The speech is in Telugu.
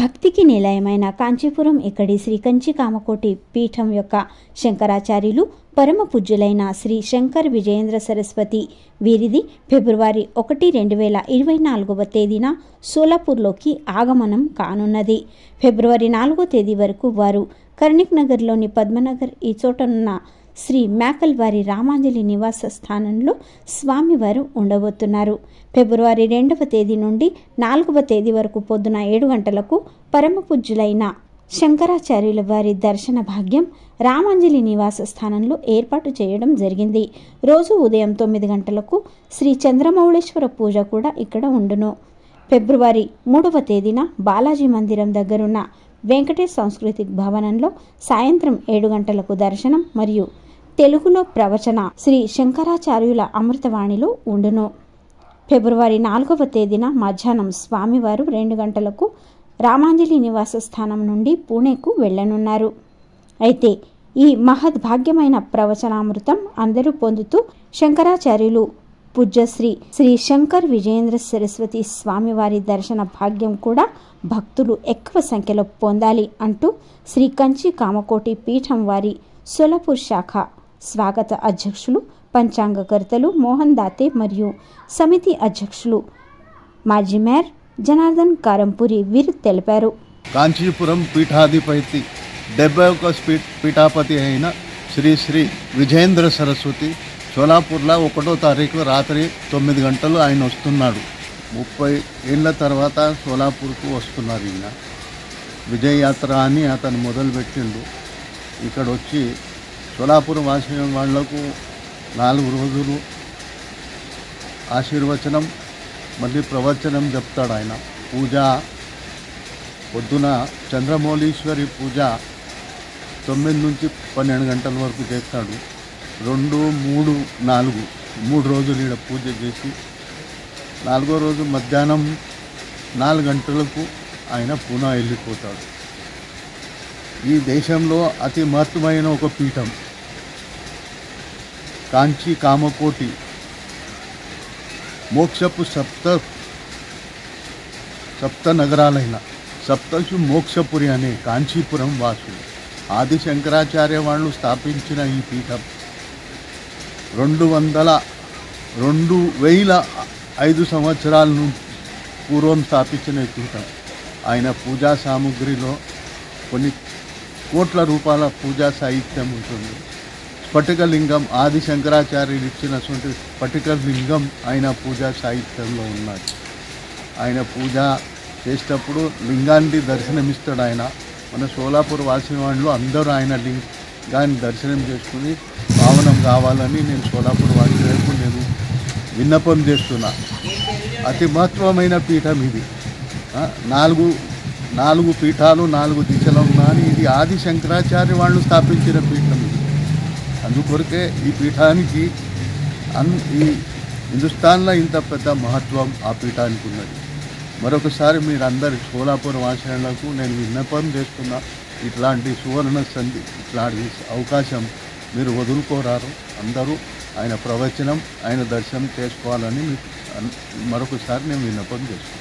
భక్తికి నిలయమైన కాంచీపురం ఇక్కడి శ్రీ కంచి కామకోటి పీఠం యొక్క శంకరాచార్యులు పరమ పూజ్యులైన శ్రీ శంకర్ విజయేంద్ర సరస్వతి వీరిది ఫిబ్రవరి 1, 2024వ తేదీన సోలాపూర్లోకి ఆగమనం కానున్నది. ఫిబ్రవరి 4వ తేదీ వరకు వారు కర్ణిక్ నగర్లోని పద్మనగర్ ఈ చోటనున్న శ్రీ మేకల్ వారి రామాంజలి నివాస స్థానంలో స్వామివారు ఉండబోతున్నారు. ఫిబ్రవరి 2వ తేదీ నుండి 4వ తేదీ వరకు పొద్దున 7 గంటలకు పరమ పూజ్యులైన శంకరాచార్యుల వారి దర్శన భాగ్యం రామాంజలి నివాస స్థానంలో ఏర్పాటు చేయడం జరిగింది. రోజు ఉదయం 9 గంటలకు శ్రీ చంద్రమౌళేశ్వర పూజ కూడా ఇక్కడ ఉండును. ఫిబ్రవరి 3వ తేదీన బాలాజీ మందిరం దగ్గరున్న వెంకటేష్ సాంస్కృతిక భవనంలో సాయంత్రం 7 గంటలకు దర్శనం మరియు తెలుగులో ప్రవచన శ్రీ శంకరాచార్యుల అమృతవాణిలో ఉండును. ఫిబ్రవరి 4వ తేదీన మధ్యాహ్నం స్వామివారు 2 గంటలకు రామాంజలి నివాస స్థానం నుండి పూణేకు వెళ్ళనున్నారు. అయితే ఈ మహద్భాగ్యమైన ప్రవచనామృతం అందరూ పొందుతూ శంకరాచార్యులు పూజ్యశ్రీ శ్రీ శంకర్ విజయేంద్ర సరస్వతి స్వామివారి దర్శన భాగ్యం కూడా భక్తులు ఎక్కువ సంఖ్యలో పొందాలి అంటూ శ్రీ కంచి కామకోటి పీఠం వారి సోలాపూర్ శాఖ స్వాగత అధ్యక్షులు పంచాంగకర్తలు మోహన్ దాతే మరియు సమితి అధ్యక్షులు మాజీ మేయర్ జనార్దన్ కారంపూరి వీరు తెలిపారు. కాంచీపురం పీఠాధిపతి 71 పీఠాపతి అయిన శ్రీ శ్రీ విజయేంద్ర సరస్వతి సోలాపూర్లో 1వ తారీఖు రాత్రి 9 గంటలు ఆయన వస్తున్నాడు. 30 ఏళ్ల తర్వాత సోలాపూర్కు వస్తున్నారు. ఈయన విజయయాత్ర అని అతను మొదలుపెట్టిండు. ఇక్కడ వచ్చి సోలాపూర్ వాసిన వాళ్లకు 4 రోజులు ఆశీర్వచనం మళ్ళీ ప్రవచనం చెప్తాడు. ఆయన పూజ పొద్దున చంద్రమౌళీశ్వరి పూజ 9 నుంచి 12 గంటల వరకు చేస్తాడు. 2, 3, 4 3 రోజులు ఈడ పూజ చేసి 4వ రోజు మధ్యాహ్నం 4 గంటలకు ఆయన పూనా వెళ్ళిపోతాడు. ఈ దేశంలో అతి మహత్తమైన ఒక పీఠం కాంచీ కామకోటి మోక్షపు సప్త నగరాలైన సప్తసు మోక్షపురి అనే కాంచీపురం వాసులు ఆది శంకరాచార్య వాళ్ళు స్థాపించిన ఈ పీఠం 2005 సంవత్సరాల పూర్వం స్థాపించిన ఈ పీఠం. ఆయన పూజా సామగ్రిలో కొన్ని కోట్ల రూపాయల పూజా సాహిత్యం ఉంటుంది. స్ఫటికలింగం ఆది శంకరాచార్యులు ఇచ్చినటువంటి స్ఫటికలింగం ఆయన పూజా సాహిత్యంలో ఉన్నది. ఆయన పూజ చేసేటప్పుడు లింగాన్ని దర్శనమిస్తాడు. ఆయన మన సోలాపూర్ వాసిన వాళ్ళు అందరూ ఆయన లింగాన్ని దర్శనం చేసుకుని పావనం కావాలని నేను సోలాపూర్ వాసులకు నేను విన్నపం చేస్తున్నా. అతి మహత్వమైన పీఠం ఇది. 4 పీఠాలు 4 దిశలు ఉన్నాయి. ఇది ఆది శంకరాచార్య వాళ్ళు స్థాపించిన పీఠం ఇది. అందుకొరకే ఈ పీఠానికి ఈ హిందుస్థాన్లో ఇంత పెద్ద మహత్వం ఆ పీఠానికి ఉన్నది. మరొకసారి మీరందరి సోలాపూర్ వాసులకు నేను విన్నపం చేస్తున్నా, ఇట్లాంటి సువర్ణ సంధి ఇట్లాంటి అవకాశం మీరు వదులుకోరారు. అందరూ ఆయన ప్రవచనం ఆయన దర్శనం చేసుకోవాలని మరొకసారి నేను విన్నపం చేస్తున్నాను.